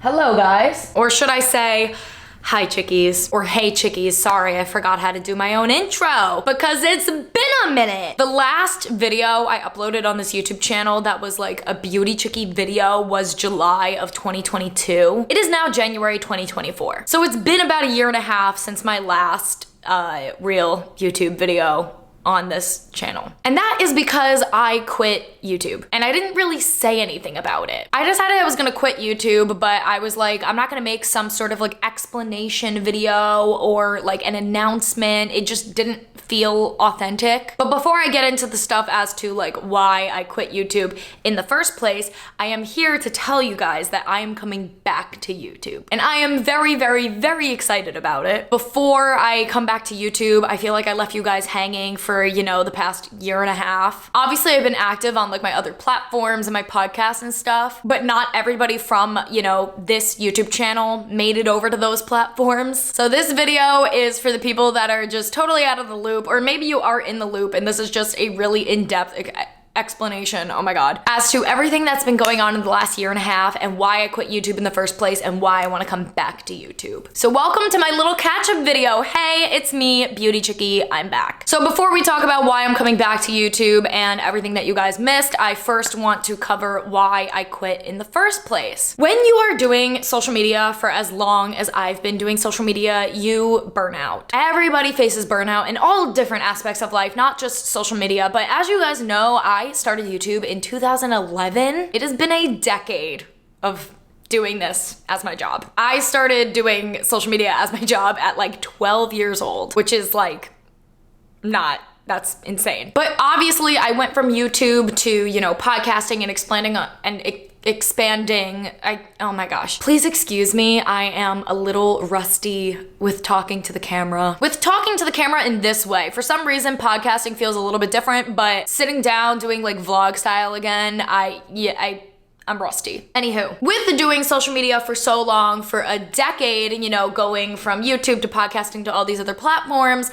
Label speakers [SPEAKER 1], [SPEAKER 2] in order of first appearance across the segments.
[SPEAKER 1] Hello guys. Or should I say, hi chickies, or hey chickies. Sorry, I forgot how to do my own intro because it's been a minute. The last video I uploaded on this YouTube channel that was like a BeautyChickee video was July of 2022. It is now January 2024. So it's been about a year and a half since my last real YouTube video on this channel. And that is because I quit YouTube and I didn't really say anything about it. I decided I was gonna quit YouTube, but I was like, I'm not gonna make some sort of like explanation video or like an announcement. It just didn't feel authentic. But before I get into the stuff as to like why I quit YouTube in the first place, I am here to tell you guys that I am coming back to YouTube. And I am very, very, very excited about it. Before I come back to YouTube, I feel like I left you guys hanging for, you know, the past year and a half. Obviously, I've been active on like my other platforms and my podcasts and stuff, but not everybody from, you know, this YouTube channel made it over to those platforms. So this video is for the people that are just totally out of the loop, or maybe you are in the loop and this is just a really in-depth explanation, oh my god, as to everything that's been going on in the last year and a half and why I quit YouTube in the first place and why I want to come back to YouTube. So welcome to my little catch-up video. Hey, it's me, BeautyChickee, I'm back. So before we talk about why I'm coming back to YouTube and everything that you guys missed, I first want to cover why I quit in the first place. When you are doing social media for as long as I've been doing social media, you burn out. Everybody faces burnout in all different aspects of life, not just social media, but as you guys know, I started YouTube in 2011. It has been a decade of doing this as my job. I started doing social media as my job at like 12 years old, which is like that's insane. But obviously I went from YouTube to, you know, podcasting and expanding. Oh my gosh. Please excuse me. I am a little rusty with talking to the camera. With talking to the camera in this way. For some reason, podcasting feels a little bit different, but sitting down doing like vlog style again, I'm rusty. Anywho, with doing social media for so long, for a decade, and you know, going from YouTube to podcasting to all these other platforms,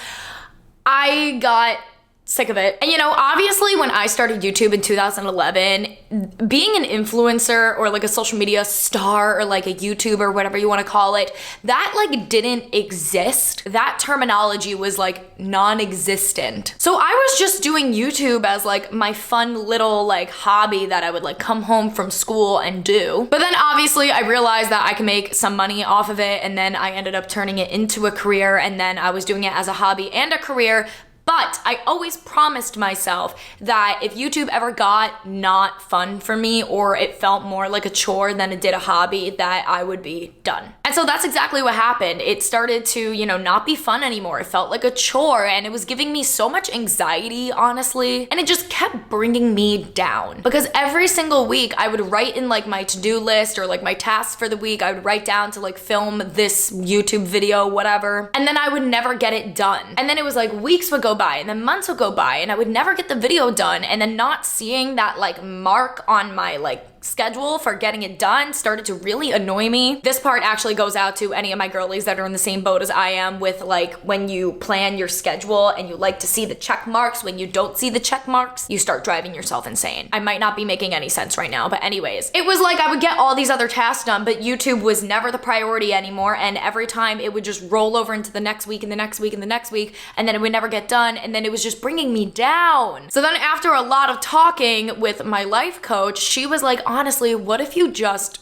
[SPEAKER 1] I got sick of it. And you know, obviously when I started YouTube in 2011, being an influencer or like a social media star or like a YouTuber, whatever you want to call it, that like didn't exist. That terminology was like non-existent. So I was just doing YouTube as like my fun little like hobby that I would like come home from school and do. But then obviously I realized that I can make some money off of it, and then I ended up turning it into a career, and then I was doing it as a hobby and a career. But I always promised myself that if YouTube ever got not fun for me, or it felt more like a chore than it did a hobby, that I would be done. And so that's exactly what happened. It started to, you know, not be fun anymore. It felt like a chore, and it was giving me so much anxiety, honestly. And it just kept bringing me down. Because every single week I would write in like my to-do list or like my tasks for the week, I would write down to like film this YouTube video, whatever. And then I would never get it done. And then it was like weeks would go by, and then months would go by, and I would never get the video done, and then not seeing that like mark on my like schedule for getting it done started to really annoy me. This part actually goes out to any of my girlies that are in the same boat as I am with like when you plan your schedule and you like to see the check marks. When you don't see the check marks, you start driving yourself insane. I might not be making any sense right now, but anyways, it was like I would get all these other tasks done, but YouTube was never the priority anymore, and every time it would just roll over into the next week and the next week and the next week, and then it would never get done, and then it was just bringing me down. So then after a lot of talking with my life coach, she was like, honestly, what if you just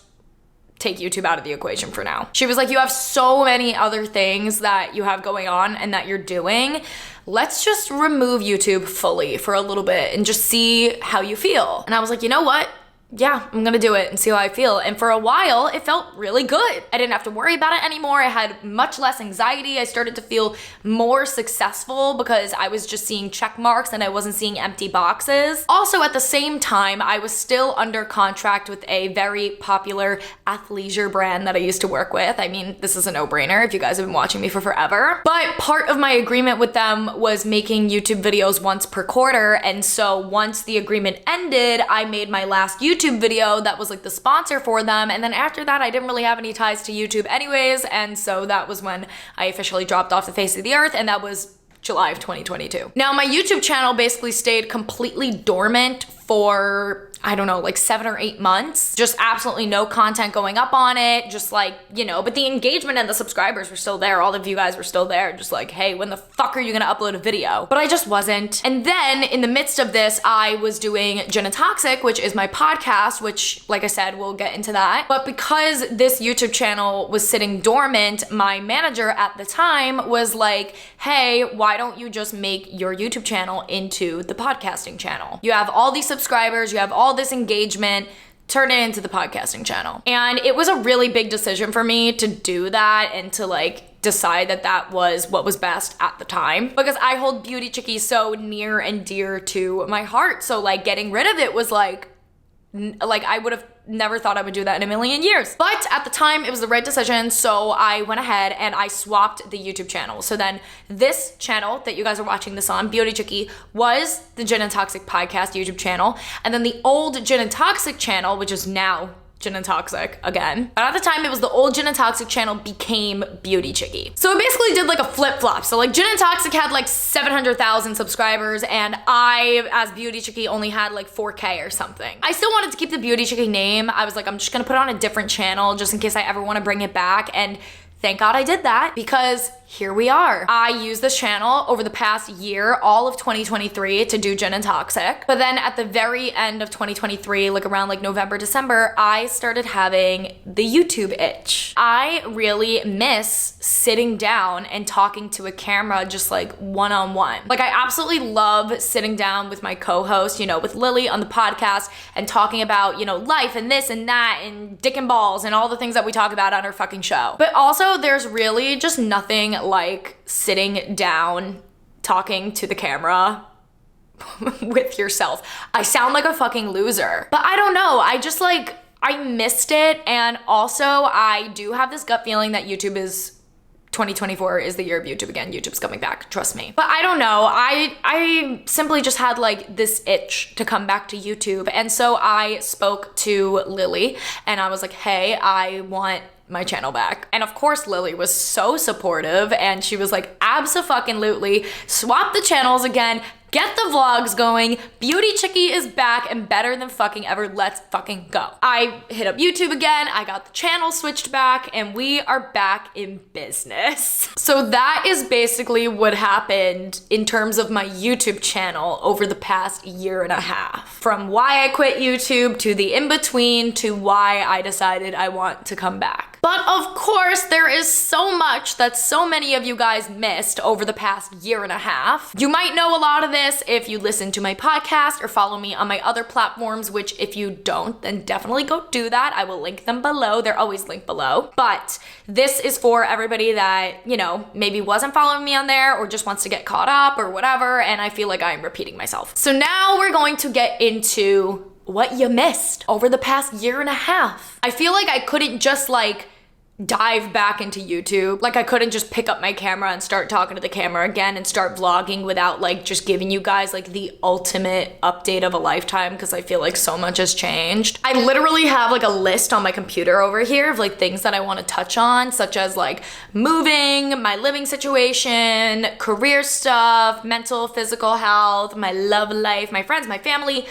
[SPEAKER 1] take YouTube out of the equation for now? She was like, you have so many other things that you have going on and that you're doing. Let's just remove YouTube fully for a little bit and just see how you feel. And I was like, you know what? Yeah, I'm gonna do it and see how I feel. And for a while, it felt really good. I didn't have to worry about it anymore. I had much less anxiety. I started to feel more successful because I was just seeing check marks and I wasn't seeing empty boxes. Also, at the same time, I was still under contract with a very popular athleisure brand that I used to work with. I mean, this is a no-brainer if you guys have been watching me for forever. But part of my agreement with them was making YouTube videos once per quarter. And so once the agreement ended, I made my last YouTube video that was like the sponsor for them, and then after that I didn't really have any ties to YouTube anyways, and so that was when I officially dropped off the face of the earth, and that was July of 2022. Now my YouTube channel basically stayed completely dormant for, I don't know, like 7 or 8 months. Just absolutely no content going up on it. Just like, you know, but the engagement and the subscribers were still there. All of you guys were still there. Just like, hey, when the fuck are you gonna upload a video? But I just wasn't. And then in the midst of this, I was doing Gin and Toxic, which is my podcast, which, like I said, we'll get into that. But because this YouTube channel was sitting dormant, my manager at the time was like, hey, why don't you just make your YouTube channel into the podcasting channel? You have all these subscribers, you have all this engagement, turn it into the podcasting channel. And it was a really big decision for me to do that and to like decide that that was what was best at the time, because I hold BeautyChickee so near and dear to my heart. So like getting rid of it was like I would have never thought I would do that in a million years. But at the time, it was the right decision, so I went ahead and I swapped the YouTube channel. So then this channel that you guys are watching this on, BeautyChickee, was the Gin and Toxic podcast YouTube channel. And then the old Gin and Toxic channel, which is now Gin and Toxic again. But at the time, it was the old Gin and Toxic channel became BeautyChickee. So it basically did like a flip-flop. So like Gin and Toxic had like 700,000 subscribers and I, as BeautyChickee, only had like 4K or something. I still wanted to keep the BeautyChickee name. I was like, I'm just gonna put it on a different channel just in case I ever wanna bring it back. And thank God I did that, because here we are. I used this channel over the past year, all of 2023, to do Gin and Toxic. But then at the very end of 2023, like around like November, December, I started having the YouTube itch. I really miss sitting down and talking to a camera just like one-on-one. Like I absolutely love sitting down with my co-host, you know, with Lily on the podcast and talking about, you know, life and this and that and dick and balls and all the things that we talk about on our fucking show. But also there's really just nothing like sitting down talking to the camera with yourself. I sound like a fucking loser, but I don't know. I just like, I missed it. And also I do have this gut feeling that 2024 is the year of YouTube again. YouTube's coming back, trust me. But I don't know, I simply just had like this itch to come back to YouTube. And so I spoke to Lily and I was like, hey, I want my channel back. And of course Lily was so supportive and she was like, abso-fucking-lutely, swap the channels again, get the vlogs going, BeautyChickee is back and better than fucking ever, let's fucking go. I hit up YouTube again, I got the channel switched back, and we are back in business. So that is basically what happened in terms of my YouTube channel over the past year and a half. From why I quit YouTube, to the in-between, to why I decided I want to come back. But of course, there is so much that so many of you guys missed over the past year and a half. You might know a lot of this if you listen to my podcast or follow me on my other platforms, which if you don't, then definitely go do that. I will link them below. They're always linked below. But this is for everybody that, you know, maybe wasn't following me on there or just wants to get caught up or whatever, and I feel like I'm repeating myself. So now we're going to get into what you missed over the past year and a half. I feel like I couldn't just like dive back into YouTube. Like I couldn't just pick up my camera and start talking to the camera again and start vlogging without like just giving you guys like the ultimate update of a lifetime, because I feel like so much has changed. I literally have like a list on my computer over here of like things that I want to touch on, such as like moving, my living situation, career stuff, mental, physical health, my love life, my friends, my family,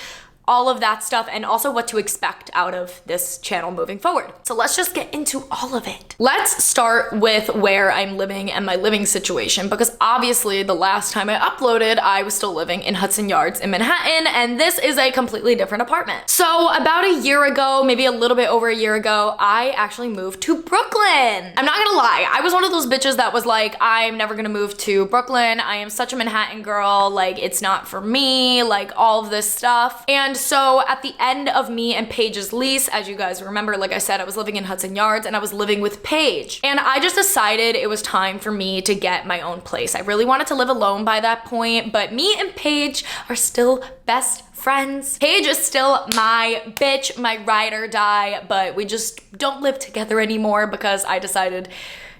[SPEAKER 1] all of that stuff, and also what to expect out of this channel moving forward. So let's just get into all of it. Let's start with where I'm living and my living situation, because obviously the last time I uploaded, I was still living in Hudson Yards in Manhattan, and this is a completely different apartment. So about a year ago, maybe a little bit over a year ago, I actually moved to Brooklyn. I'm not gonna lie, I was one of those bitches that was like, I'm never gonna move to Brooklyn. I am such a Manhattan girl, like it's not for me, like all of this stuff. And so at the end of me and Paige's lease, as you guys remember, like I said, I was living in Hudson Yards and I was living with Paige. And I just decided it was time for me to get my own place. I really wanted to live alone by that point, but me and Paige are still best friends. Paige is still my bitch, my ride or die, but we just don't live together anymore because I decided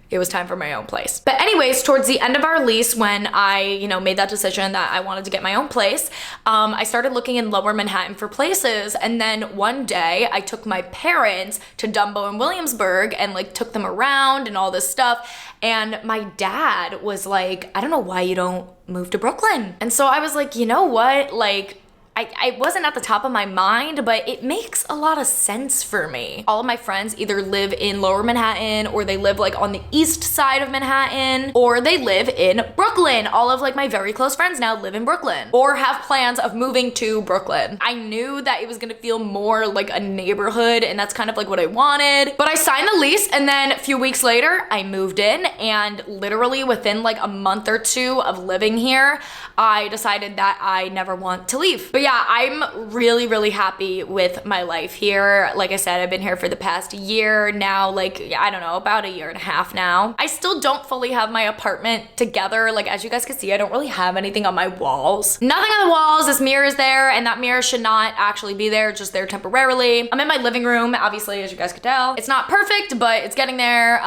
[SPEAKER 1] it was time for my own place. But anyways, towards the end of our lease, when I, you know, made that decision that I wanted to get my own place, I started looking in Lower Manhattan for places. And then one day I took my parents to Dumbo and Williamsburg and like took them around and all this stuff. And my dad was like, I don't know why you don't move to Brooklyn. And so I was like, you know what? Like, I wasn't at the top of my mind, but it makes a lot of sense for me. All of my friends either live in Lower Manhattan, or they live like on the east side of Manhattan, or they live in Brooklyn. All of like my very close friends now live in Brooklyn or have plans of moving to Brooklyn. I knew that it was gonna feel more like a neighborhood, and that's kind of like what I wanted. But I signed the lease, and then a few weeks later, I moved in, and literally within like a month or two of living here, I decided that I never want to leave. But yeah, I'm really, really happy with my life here. Like I said, I've been here for the past year now, like, I don't know, about a year and a half now. I still don't fully have my apartment together. Like, as you guys can see, I don't really have anything on my walls. Nothing on the walls. This mirror is there, and that mirror should not actually be there, just there temporarily. I'm in my living room, obviously, as you guys could tell. It's not perfect, but it's getting there,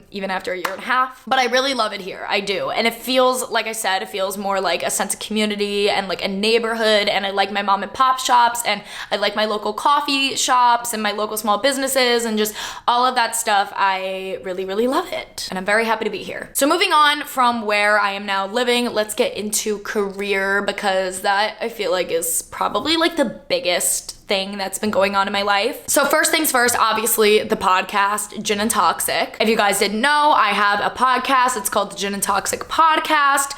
[SPEAKER 1] even after a year and a half. But I really love it here, I do. And it feels, like I said, it feels more like a sense of community and like a neighborhood, and I like my mom and pop shops, and I like my local coffee shops and my local small businesses, and just all of that stuff. I really, really love it. And I'm very happy to be here. So moving on from where I am now living, let's get into career, because that I feel like is probably like the biggest thing that's been going on in my life. So first things first, obviously the podcast, Gin and Toxic. If you guys didn't know, I have a podcast. It's called the Gin and Toxic Podcast.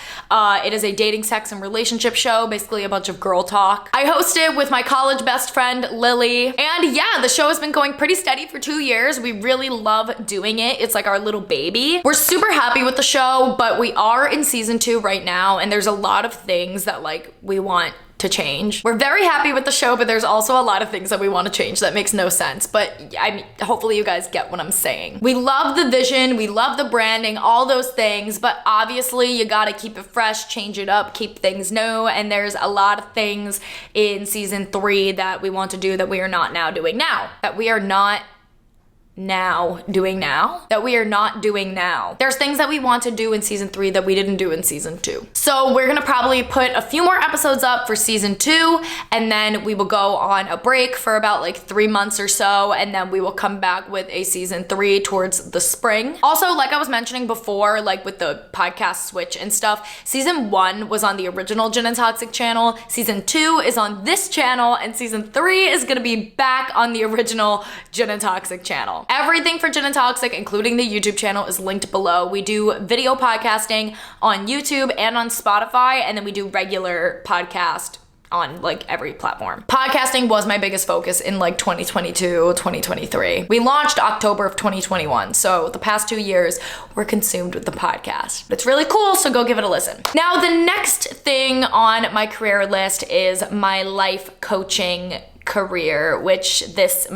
[SPEAKER 1] It is a dating, sex, and relationship show, basically a bunch of girl talk. I host it with my college best friend, Lily. And yeah, the show has been going pretty steady for 2 years. We really love doing it. It's like our little baby. We're super happy with the show, but we are in season 2 right now, and there's a lot of things that like we want to change. We're very happy with the show, but there's also a lot of things that we want to change that makes no sense. But I mean, hopefully you guys get what I'm saying. We love the vision, we love the branding, all those things, but obviously you gotta keep it fresh, change it up, keep things new, and there's a lot of things in season 3 that we want to do that we are not now doing now. That we are not doing now. There's things that we want to do in season 3 that we didn't do in season 2. So we're gonna probably put a few more episodes up for season 2, and then we will go on a break for about like 3 months or so, and then we will come back with a season 3 towards the spring. Also, like I was mentioning before, like with the podcast switch and stuff, season 1 was on the original Gin and Toxic channel, season 2 is on this channel, and season 3 is gonna be back on the original Gin and Toxic channel. Everything for Gin and Toxic, including the YouTube channel, is linked below. We do video podcasting on YouTube and on Spotify, and then we do regular podcast on like every platform. Podcasting was my biggest focus in like 2022, 2023. We launched October of 2021, so the past 2 years were consumed with the podcast. It's really cool, so go give it a listen. Now, the next thing on my career list is my life coaching career, which this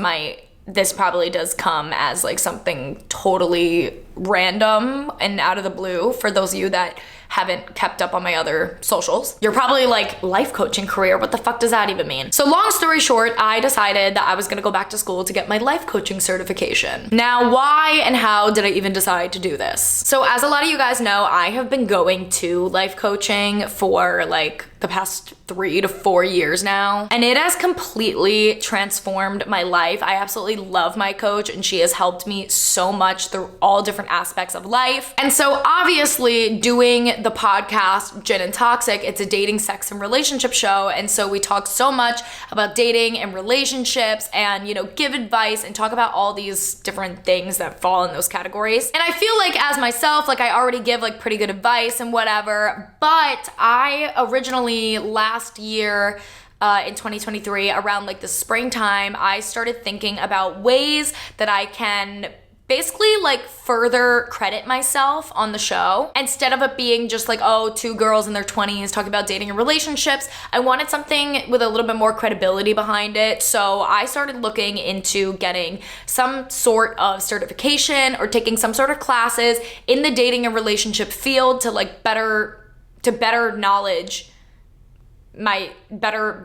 [SPEAKER 1] probably does come as like something totally random and out of the blue for those of you that haven't kept up on my other socials. You're probably like, life coaching career, what the fuck does that even mean? So long story short, I decided that I was gonna go back to school to get my life coaching certification. Now, why and how did I even decide to do this? So as a lot of you guys know, I have been going to life coaching for like the past 3 to 4 years now, and it has completely transformed my life. I absolutely love my coach, and she has helped me so much through all different aspects of life. And so obviously doing the podcast Gin and Toxic, it's a dating, sex, and relationship show, and so we talk so much about dating and relationships, and you know, give advice and talk about all these different things that fall in those categories. And I feel like as myself, like I already give like pretty good advice and whatever, but I originally last year in 2023, around like the springtime, I started thinking about ways that I can basically like further credit myself on the show. Instead of it being just like, oh, 2 girls in their 20s talking about dating and relationships, I wanted something with a little bit more credibility behind it. So I started looking into getting some sort of certification or taking some sort of classes in the dating and relationship field to like better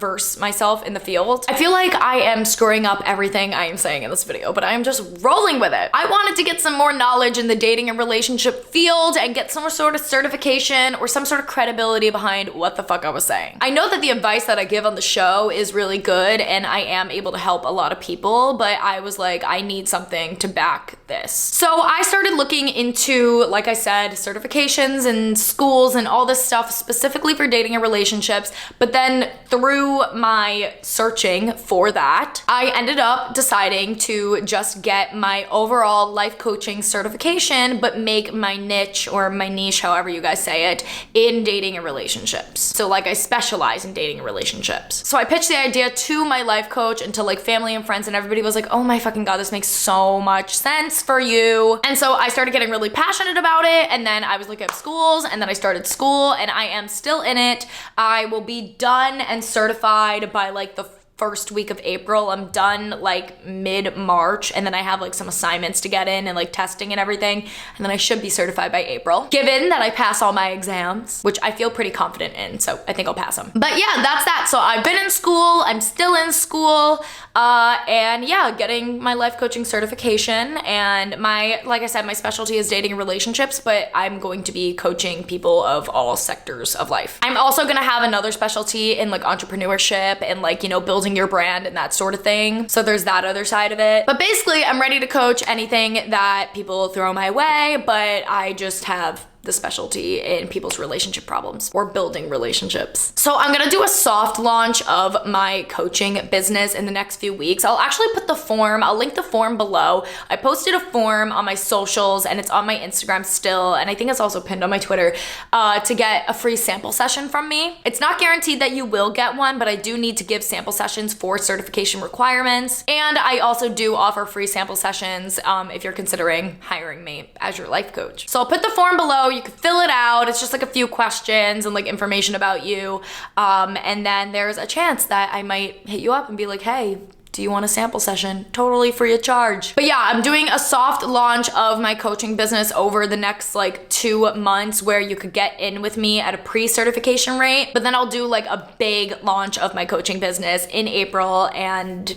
[SPEAKER 1] verse myself in the field. I feel like I am screwing up everything I am saying in this video, but I am just rolling with it. I wanted to get some more knowledge in the dating and relationship field and get some sort of certification or some sort of credibility behind what the fuck I was saying. I know that the advice that I give on the show is really good and I am able to help a lot of people, but I was like, I need something to back this. So I started looking into, like I said, certifications and schools and all this stuff specifically for dating and relationships, But then through my searching for that, I ended up deciding to just get my overall life coaching certification, but make my niche, or my niche, however you guys say it, in dating and relationships. So like I specialize in dating and relationships. So I pitched the idea to my life coach and to like family and friends, and everybody was like, oh my fucking God, this makes so much sense for you. And so I started getting really passionate about it, and then I was looking up schools, and then I started school, and I am still in it. I will be done and certified by like the first week of April. I'm done like mid-March, and then I have like some assignments to get in and like testing and everything, and then I should be certified by April, given that I pass all my exams, which I feel pretty confident in, so I think I'll pass them. But yeah, that's that. So I've been in school, I'm still in school, and yeah, getting my life coaching certification, and like I said, my specialty is dating and relationships, but I'm going to be coaching people of all sectors of life. I'm also gonna have another specialty in like entrepreneurship and like, you know, building your brand and that sort of thing. So there's that other side of it. But basically, I'm ready to coach anything that people throw my way, but I just have the specialty in people's relationship problems or building relationships. So I'm gonna do a soft launch of my coaching business in the next few weeks. I'll actually put the form, I'll link the form below. I posted a form on my socials, and it's on my Instagram still, and I think it's also pinned on my Twitter, to get a free sample session from me. It's not guaranteed that you will get one, but I do need to give sample sessions for certification requirements. And I also do offer free sample sessions if you're considering hiring me as your life coach. So I'll put the form below. You can fill it out. It's just like a few questions and like information about you. And then there's a chance that I might hit you up and be like, hey, do you want a sample session? Totally free of charge. But yeah, I'm doing a soft launch of my coaching business over the next like 2 months, where you could get in with me at a pre-certification rate. But then I'll do like a big launch of my coaching business in April, and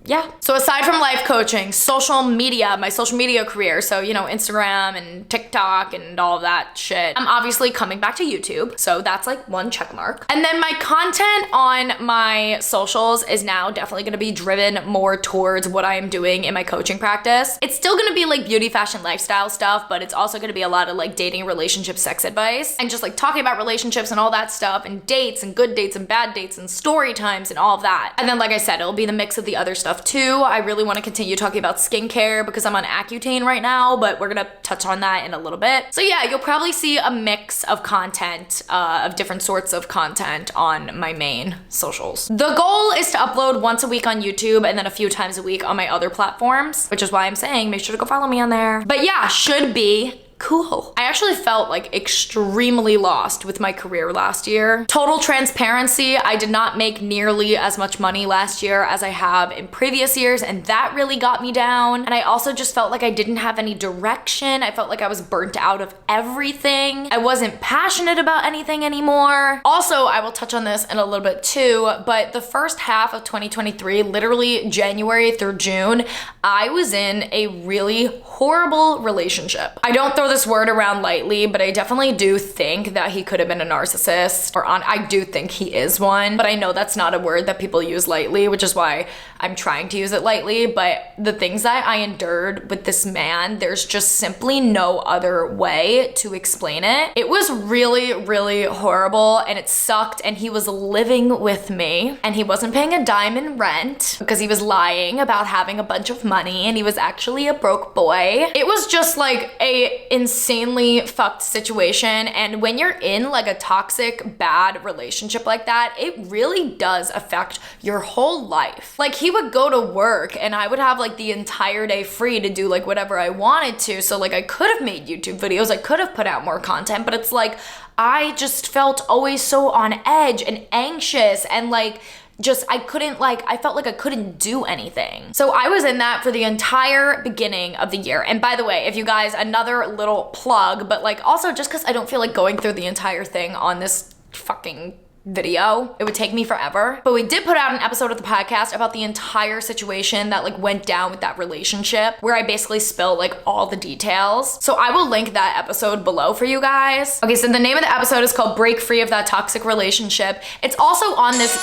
[SPEAKER 1] yeah. So aside from life coaching, social media, my social media career, so, you know, Instagram and TikTok and all of that shit, I'm obviously coming back to YouTube. So that's like one check mark. And then my content on my socials is now definitely gonna be driven more towards what I am doing in my coaching practice. It's still gonna be like beauty, fashion, lifestyle stuff, but it's also gonna be a lot of like dating, relationship, sex advice, and just like talking about relationships and all that stuff, and dates and good dates and bad dates and story times and all of that. And then, like I said, it'll be the mix of the other stuff too. I really want to continue talking about skincare because I'm on Accutane right now, but we're gonna touch on that in a little bit. So yeah, you'll probably see a mix of content, of different sorts of content on my main socials. The goal is to upload once a week on YouTube and then a few times a week on my other platforms, which is why I'm saying make sure to go follow me on there. But yeah, should be cool. I actually felt like extremely lost with my career last year. Total transparency, I did not make nearly as much money last year as I have in previous years, and that really got me down. And I also just felt like I didn't have any direction. I felt like I was burnt out of everything. I wasn't passionate about anything anymore. Also, I will touch on this in a little bit too, but the first half of 2023, literally January through June, I was in a really horrible relationship. I don't throw this word around lightly, but I definitely do think that he could have been a narcissist, I do think he is one, but I know that's not a word that people use lightly, which is why I'm trying to use it lightly. But the things that I endured with this man, there's just simply no other way to explain it. It was really, really horrible, and it sucked, and he was living with me, and he wasn't paying a dime in rent because he was lying about having a bunch of money, and he was actually a broke boy. It was just like a insanely fucked situation, and when you're in like a toxic, bad relationship like that, it really does affect your whole life. Like, he would go to work and I would have like the entire day free to do like whatever I wanted to, so like I could have made YouTube videos, I could have put out more content, but it's like I just felt always so on edge and anxious, and like I felt like I couldn't do anything. So I was in that for the entire beginning of the year. And by the way, if you guys, another little plug, but like also just because I don't feel like going through the entire thing on this fucking video, it would take me forever. But we did put out an episode of the podcast about the entire situation that like went down with that relationship, where I basically spilled like all the details. So I will link that episode below for you guys. Okay, so the name of the episode is called Break Free of That Toxic Relationship. It's also on this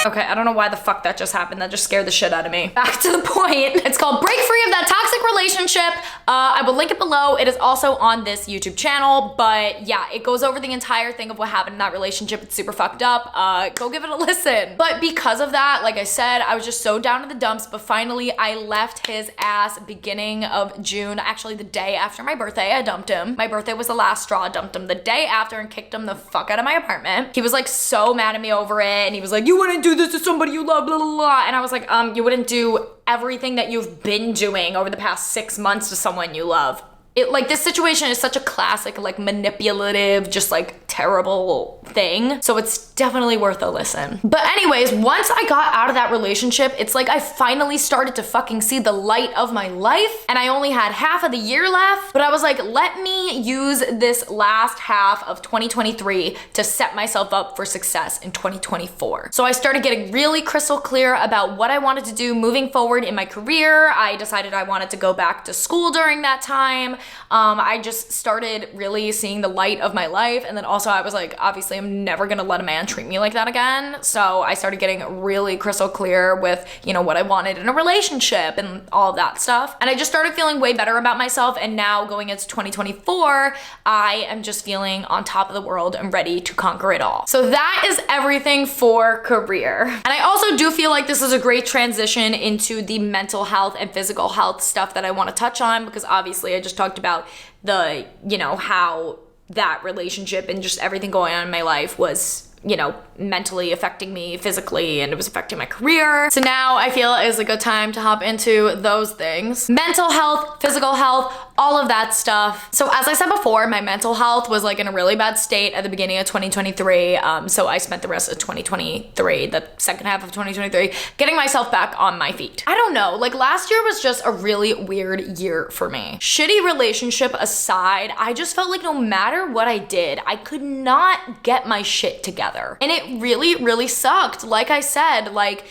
[SPEAKER 1] Okay, I don't know why the fuck that just happened. That just scared the shit out of me. Back to the point. It's called Break Free of That Toxic Relationship. I will link it below. It is also on this YouTube channel, but yeah, it goes over the entire thing of what happened in that relationship. It's super fucked up. Go give it a listen. But because of that, like I said, I was just so down in the dumps, but finally I left his ass beginning of June. Actually, the day after my birthday, I dumped him. My birthday was the last straw. I dumped him the day after and kicked him the fuck out of my apartment. He was like so mad at me over it, and he was like, you wouldn't do this to somebody you love, blah, blah, blah. And I was like, you wouldn't do everything that you've been doing over the past 6 months to someone you love. Like, this situation is such a classic, like, manipulative, just like terrible thing. So it's definitely worth a listen. But anyways, once I got out of that relationship, it's like I finally started to fucking see the light of my life, and I only had half of the year left, but I was like, let me use this last half of 2023 to set myself up for success in 2024. So I started getting really crystal clear about what I wanted to do moving forward in my career. I decided I wanted to go back to school during that time. I just started really seeing the light of my life. And then also I was like, obviously I'm never gonna let a man treat me like that again. So I started getting really crystal clear with, you know, what I wanted in a relationship and all of that stuff. And I just started feeling way better about myself. And now going into 2024, I am just feeling on top of the world and ready to conquer it all. So that is everything for career. And I also do feel like this is a great transition into the mental health and physical health stuff that I want to touch on, because obviously I just talked about the, you know, how that relationship and just everything going on in my life was, you know, mentally affecting me physically, and it was affecting my career. So now I feel is a good time to hop into those things. Mental health, physical health, all of that stuff. So as I said before, my mental health was like in a really bad state at the beginning of 2023. So I spent the rest of 2023, the second half of 2023, getting myself back on my feet. I don't know, like last year was just a really weird year for me. Shitty relationship aside, I just felt like no matter what I did, I could not get my shit together. And it really, really sucked. Like I said, like,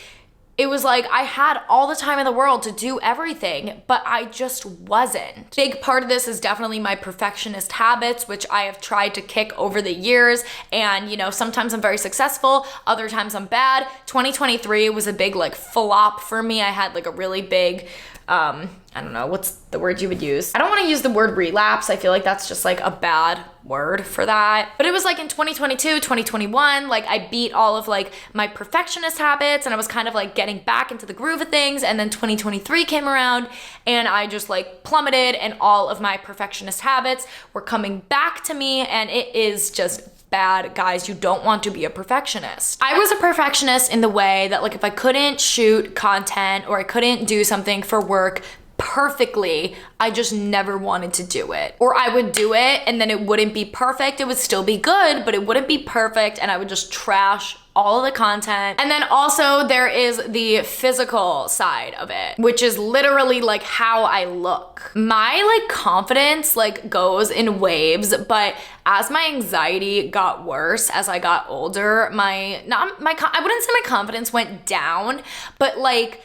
[SPEAKER 1] it was like I had all the time in the world to do everything, but I just wasn't. Big part of this is definitely my perfectionist habits, which I have tried to kick over the years. And, you know, sometimes I'm very successful, other times I'm bad. 2023 was a big like flop for me. I had like a really big, I don't know, what's the word you would use? I don't want to use the word relapse. I feel like that's just like a bad word for that. But it was like in 2022, 2021, like I beat all of like my perfectionist habits and I was kind of like getting back into the groove of things. And then 2023 came around and I just like plummeted, and all of my perfectionist habits were coming back to me, and it is just bad, guys. You don't want to be a perfectionist. I was a perfectionist in the way that like if I couldn't shoot content or I couldn't do something for work perfectly, I just never wanted to do it. Or I would do it and then it wouldn't be perfect. It would still be good, but it wouldn't be perfect, and I would just trash all of the content. And then also there is the physical side of it, which is literally like how I look. My like confidence like goes in waves, but as my anxiety got worse as I got older, I wouldn't say my confidence went down, but like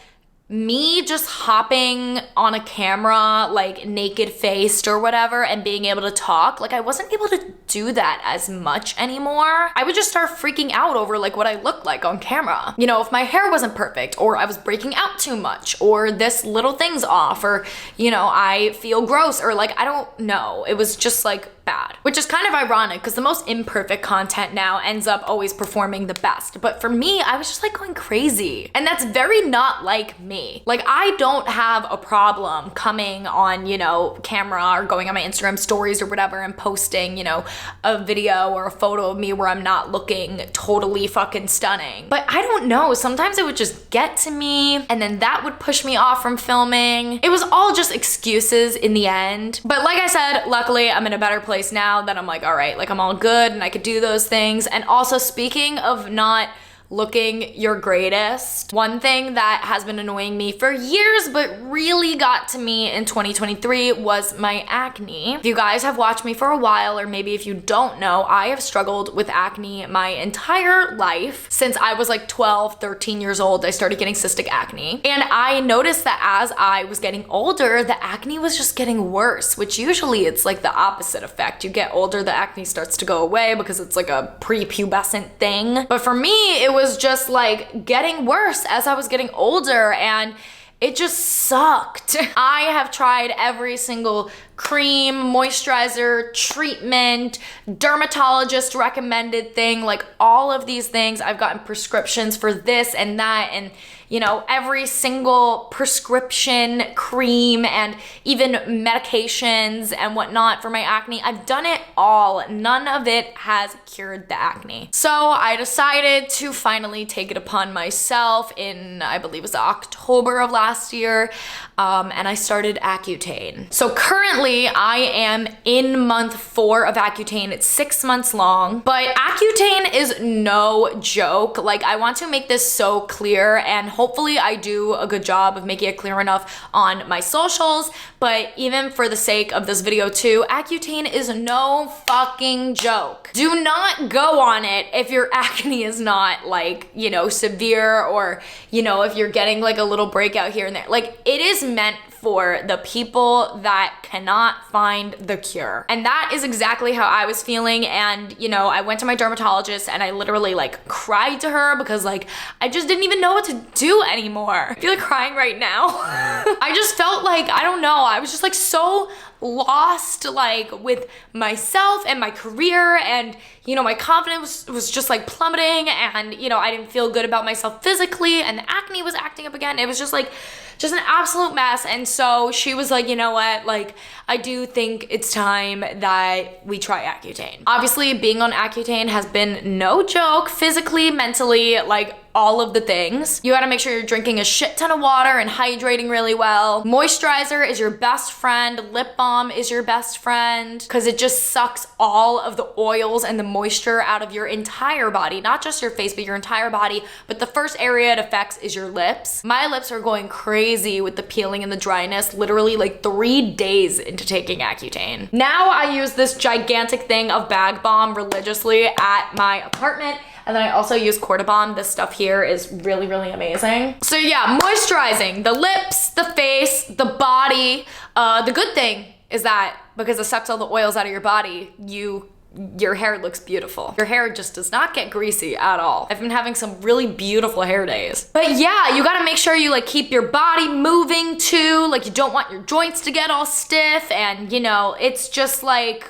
[SPEAKER 1] me just hopping on a camera, like naked faced or whatever, and being able to talk, like I wasn't able to do that as much anymore. I would just start freaking out over like what I looked like on camera. You know, if my hair wasn't perfect, or I was breaking out too much, or this little thing's off, or, you know, I feel gross, or like, I don't know. It was just like bad, which is kind of ironic because the most imperfect content now ends up always performing the best. But for me, I was just like going crazy. And that's very not like me. Like I don't have a problem coming on, you know, camera or going on my Instagram stories or whatever and posting, you know, a video or a photo of me where I'm not looking totally fucking stunning. But I don't know, sometimes it would just get to me and then that would push me off from filming. It was all just excuses in the end. But like I said, luckily I'm in a better place now that I'm like, all right, like I'm all good and I could do those things. And also, speaking of not looking your greatest, one thing that has been annoying me for years but really got to me in 2023 was my acne. If you guys have watched me for a while, or maybe if you don't know, I have struggled with acne my entire life. Since I was like 12, 13 years old, I started getting cystic acne. And I noticed that as I was getting older, the acne was just getting worse, which usually it's like the opposite effect. You get older, the acne starts to go away because it's like a prepubescent thing. But for me, it was just like getting worse as I was getting older, and it just sucked. I have tried every single cream, moisturizer, treatment, dermatologist recommended thing, like all of these things. I've gotten prescriptions for this and that, and you know, every single prescription cream and even medications and whatnot for my acne. I've done it all. None of it has cured the acne. So I decided to finally take it upon myself in, I believe it was October of last year, and I started Accutane. So currently I am in month 4 of Accutane. It's 6 months long, but Accutane is no joke. Like, I want to make this so clear, and hopefully I do a good job of making it clear enough on my socials, but even for the sake of this video too, Accutane is no fucking joke. Do not go on it if your acne is not like, you know, severe, or, you know, if you're getting like a little breakout here and there. Like, it is meant for the people that cannot find the cure. And that is exactly how I was feeling. And, you know, I went to my dermatologist and I literally like cried to her because like, I just didn't even know what to do anymore. I feel like crying right now. I just felt like, I don't know, I was just like so lost, like with myself and my career, and you know, my confidence was just like plummeting, and you know, I didn't feel good about myself physically, and the acne was acting up again. It was just like just an absolute mess. And so she was like, you know what, like I do think it's time that we try Accutane. Obviously being on Accutane has been no joke, physically, mentally, like all of the things. You gotta make sure you're drinking a shit ton of water and hydrating really well. Moisturizer is your best friend. Lip balm is your best friend, because it just sucks all of the oils and the moisture out of your entire body, not just your face, but your entire body. But the first area it affects is your lips. My lips are going crazy with the peeling and the dryness, literally like 3 days into taking Accutane. Now I use this gigantic thing of bag balm religiously at my apartment. And then I also use Cortibon. This stuff here is really, really amazing. So yeah, moisturizing the lips, the face, the body. The good thing is that because it sucks all the oils out of your body, your hair looks beautiful. Your hair just does not get greasy at all. I've been having some really beautiful hair days. But yeah, you gotta make sure you like keep your body moving too. Like, you don't want your joints to get all stiff, and you know, it's just like,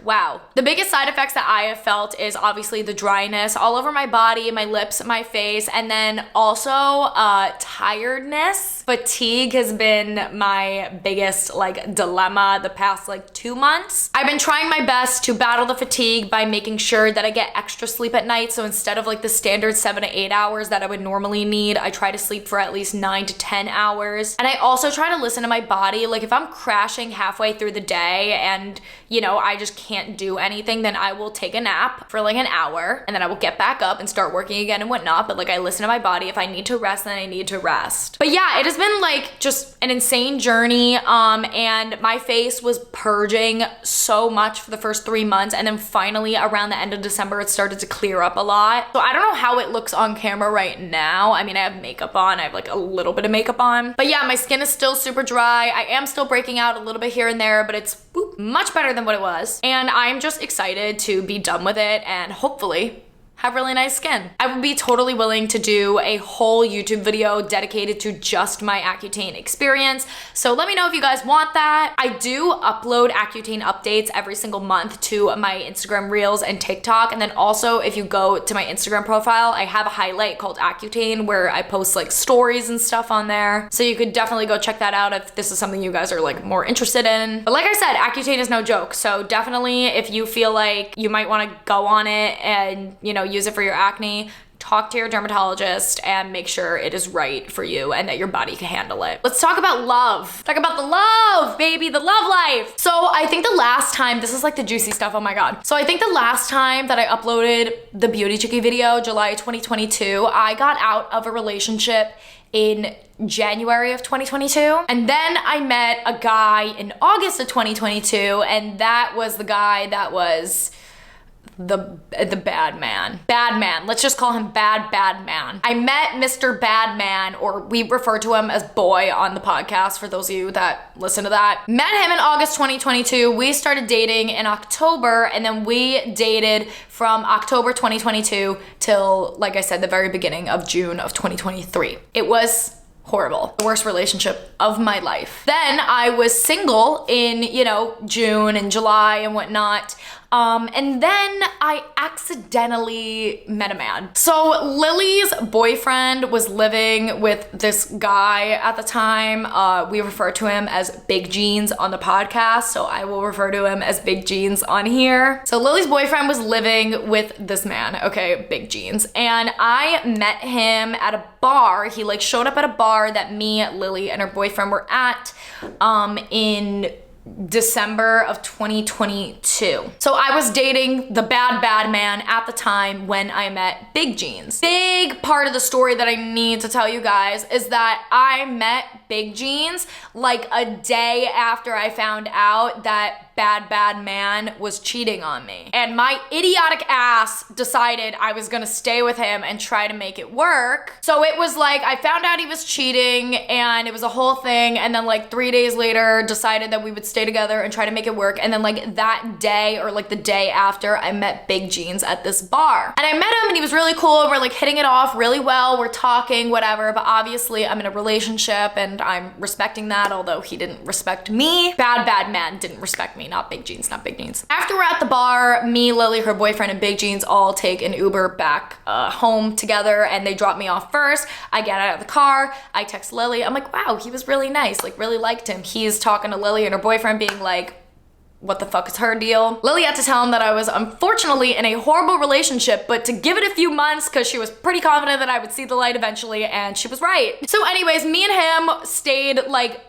[SPEAKER 1] wow. The biggest side effects that I have felt is obviously the dryness all over my body, my lips, my face, and then also tiredness. Fatigue has been my biggest like dilemma the past like 2 months. I've been trying my best to battle the fatigue by making sure that I get extra sleep at night. So instead of like the standard 7 to 8 hours that I would normally need, I try to sleep for at least 9 to 10 hours. And I also try to listen to my body. Like, if I'm crashing halfway through the day and, you know, I just can't do anything, then I will take a nap for like an hour, and then I will get back up and start working again and whatnot. But like, I listen to my body. If I need to rest, then I need to rest. But yeah, it has been like just an insane journey. And my face was purging so much for the first 3 months, and then finally around the end of December it started to clear up a lot. So I don't know how it looks on camera right now. I mean, I have makeup on. I have like a little bit of makeup on, but yeah, my skin is still super dry. I am still breaking out a little bit here and there, but it's much better than what it was. And I'm just excited to be done with it and hopefully have really nice skin. I would be totally willing to do a whole YouTube video dedicated to just my Accutane experience. So let me know if you guys want that. I do upload Accutane updates every single month to my Instagram Reels and TikTok. And then also, if you go to my Instagram profile, I have a highlight called Accutane where I post like stories and stuff on there. So you could definitely go check that out if this is something you guys are like more interested in. But like I said, Accutane is no joke. So definitely, if you feel like you might want to go on it and, you know, use it for your acne, talk to your dermatologist and make sure it is right for you and that your body can handle it. Let's talk about love. Talk about the love, baby, the love life. So I think the last time, this is like the juicy stuff, oh my God. So I think the last time that I uploaded the BeautyChickee video, July 2022, I got out of a relationship in January of 2022. And then I met a guy in August of 2022, and that was the guy that was the bad man. Bad man. Let's just call him bad man. I met Mr. Bad Man, or we refer to him as Boy on the podcast for those of you that listen to that. Met him in August 2022. We started dating in October, and then we dated from October 2022 till, like I said, the very beginning of June of 2023. It was horrible. The worst relationship of my life. Then I was single in, June and July and whatnot. And then I accidentally met a man. So Lily's boyfriend was living with this guy at the time. We refer to him as Big Jeans on the podcast, so I will refer to him as Big Jeans on here. So Lily's boyfriend was living with this man, okay, Big Jeans. And I met him at a bar. He showed up at a bar that me, Lily, and her boyfriend were at in December of 2022. So I was dating the bad man at the time when I met Big Jeans. Big part of the story that I need to tell you guys is that I met Big Jeans a day after I found out that bad man was cheating on me. And my idiotic ass decided I was gonna stay with him and try to make it work. So it was I found out he was cheating and it was a whole thing, and then 3 days later decided that we would stay together and try to make it work. And then that day or the day after, I met Big Jeans at this bar. And I met him and he was really cool. We're hitting it off really well. We're talking, whatever, but obviously I'm in a relationship and I'm respecting that, although he didn't respect me. Bad man didn't respect me. Not Big Jeans. After we're at the bar, me, Lily, her boyfriend, and Big Jeans all take an Uber back home together, and they drop me off first. I get out of the car, I text Lily. I'm like, wow, he was really nice, really liked him. He's talking to Lily and her boyfriend being what the fuck is her deal? Lily had to tell him that I was unfortunately in a horrible relationship, but to give it a few months because she was pretty confident that I would see the light eventually, and she was right. So anyways, me and him stayed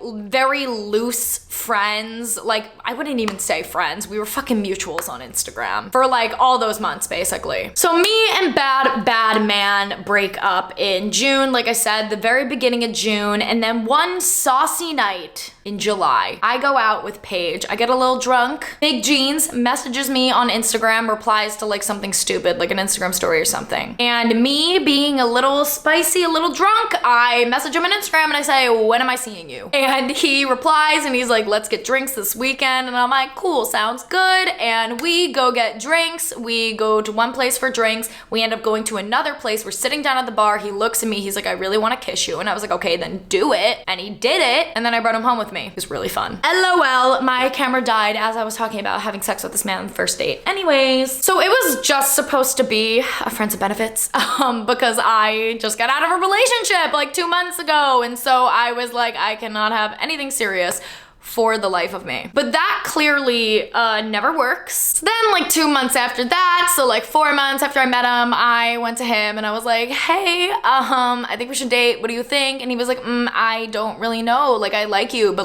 [SPEAKER 1] very loose friends. I wouldn't even say friends. We were fucking mutuals on Instagram for all those months basically. So me and bad man break up in June, like I said, the very beginning of June, and then one saucy night in July, I go out with Paige. I get a little drunk. Big Jeans messages me on Instagram, replies to something stupid, an Instagram story or something. And me being a little spicy, a little drunk, I message him on Instagram and I say, when am I seeing you? And he replies and he's let's get drinks this weekend. And I'm like, cool, sounds good. And we go get drinks. We go to one place for drinks. We end up going to another place. We're sitting down at the bar. He looks at me. He's like, I really want to kiss you. And I was like, okay, then do it. And he did it. And then I brought him home with me. It was really fun. LOL, my camera died as I was talking about having sex with this man on the first date. Anyways, so it was just supposed to be a friends of benefits because I just got out of a relationship 2 months ago. And so I was I cannot have anything serious for the life of me. But that clearly never works. So then 2 months after that, so 4 months after I met him, I went to him and I was like, hey, I think we should date. What do you think? And he was like, I don't really know. I like you, but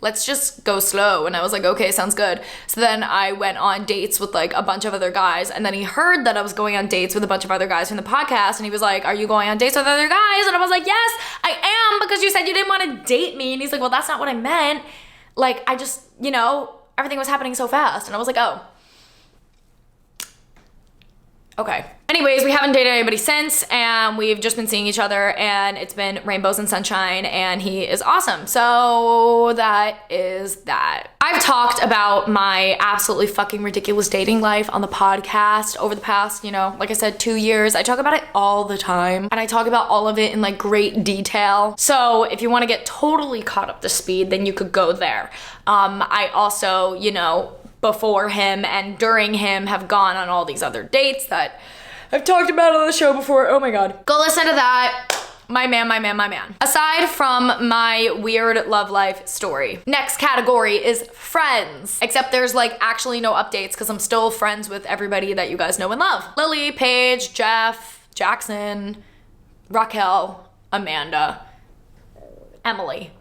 [SPEAKER 1] let's just go slow. And I was like, okay, sounds good. So then I went on dates with a bunch of other guys. And then he heard that I was going on dates with a bunch of other guys from the podcast. And he was like, are you going on dates with other guys? And I was like, yes, I am, because you said you didn't want to date me. And he's like, well, that's not what I meant. I just, everything was happening so fast. And I was like, oh, okay. Anyways, we haven't dated anybody since, and we've just been seeing each other, and it's been rainbows and sunshine, and he is awesome. So that is that. I've talked about my absolutely fucking ridiculous dating life on the podcast over the past, like I said, 2 years. I talk about it all the time, and I talk about all of it in great detail. So if you want to get totally caught up to speed, then you could go there. I also, before him and during him have gone on all these other dates that I've talked about on the show before. Oh my God. Go listen to that. My man. Aside from my weird love life story, next category is friends. Except there's actually no updates because I'm still friends with everybody that you guys know and love. Lily, Paige, Jeff, Jackson, Raquel, Amanda, Emily.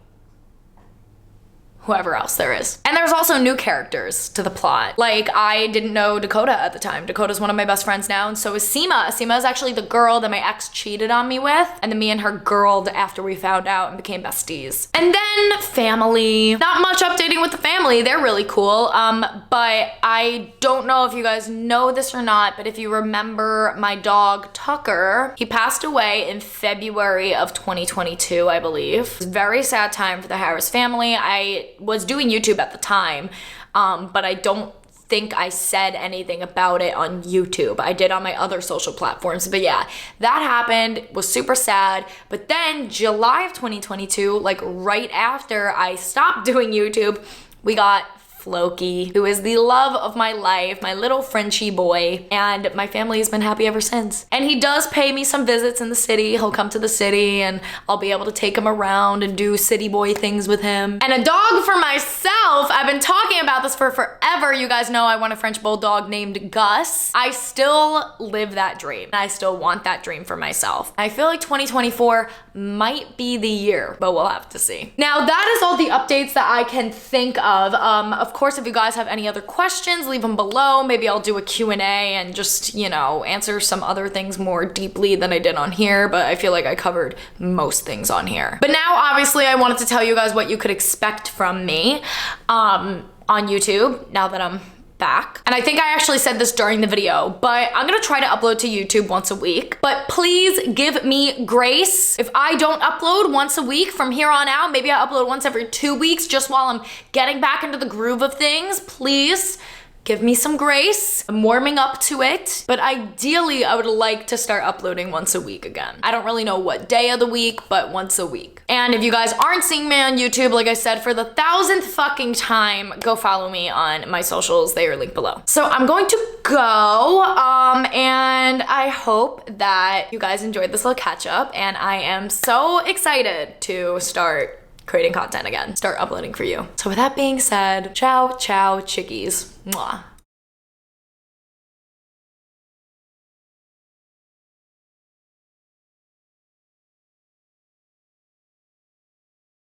[SPEAKER 1] whoever else there is. And there's also new characters to the plot. Like, I didn't know Dakota at the time. Dakota's one of my best friends now, and so is Seema. Seema is actually the girl that my ex cheated on me with, and then me and her girled after we found out and became besties. And then family. Not much updating with the family. They're really cool. But I don't know if you guys know this or not, but if you remember my dog Tucker, he passed away in February of 2022, I believe. It was a very sad time for the Harris family. I was doing YouTube at the time, but I don't think I said anything about it on YouTube. I did on my other social platforms. But yeah, that happened, was super sad. But then July of 2022, like right after I stopped doing YouTube, we got Floki, who is the love of my life, my little Frenchie boy, and my family has been happy ever since. And he does pay me some visits in the city. He'll come to the city and I'll be able to take him around and do city boy things with him. And a dog for myself, I've been talking about this for forever. You guys know I want a French bulldog named Gus. I still live that dream. I still want that dream for myself. I feel like 2024 might be the year, but we'll have to see. Now that is all the updates that I can think of. Of course, if you guys have any other questions, leave them below. Maybe I'll do a Q&A and just, you know, answer some other things more deeply than I did on here, but I feel like I covered most things on here. But now, obviously, I wanted to tell you guys what you could expect from me on YouTube, now that I'm back. And I think I actually said this during the video, but I'm gonna try to upload to YouTube once a week. But please give me grace. If I don't upload once a week from here on out, maybe I upload once every 2 weeks just while I'm getting back into the groove of things. Please give me some grace. I'm warming up to it, but ideally I would like to start uploading once a week again. I don't really know what day of the week, but once a week. And if you guys aren't seeing me on YouTube, like I said, for the 1000th fucking time, go follow me on my socials. They are linked below. So I'm going to go, and I hope that you guys enjoyed this little catch up, and I am so excited to start creating content again, start uploading for you. So with that being said, ciao, ciao, chickies. Mwah.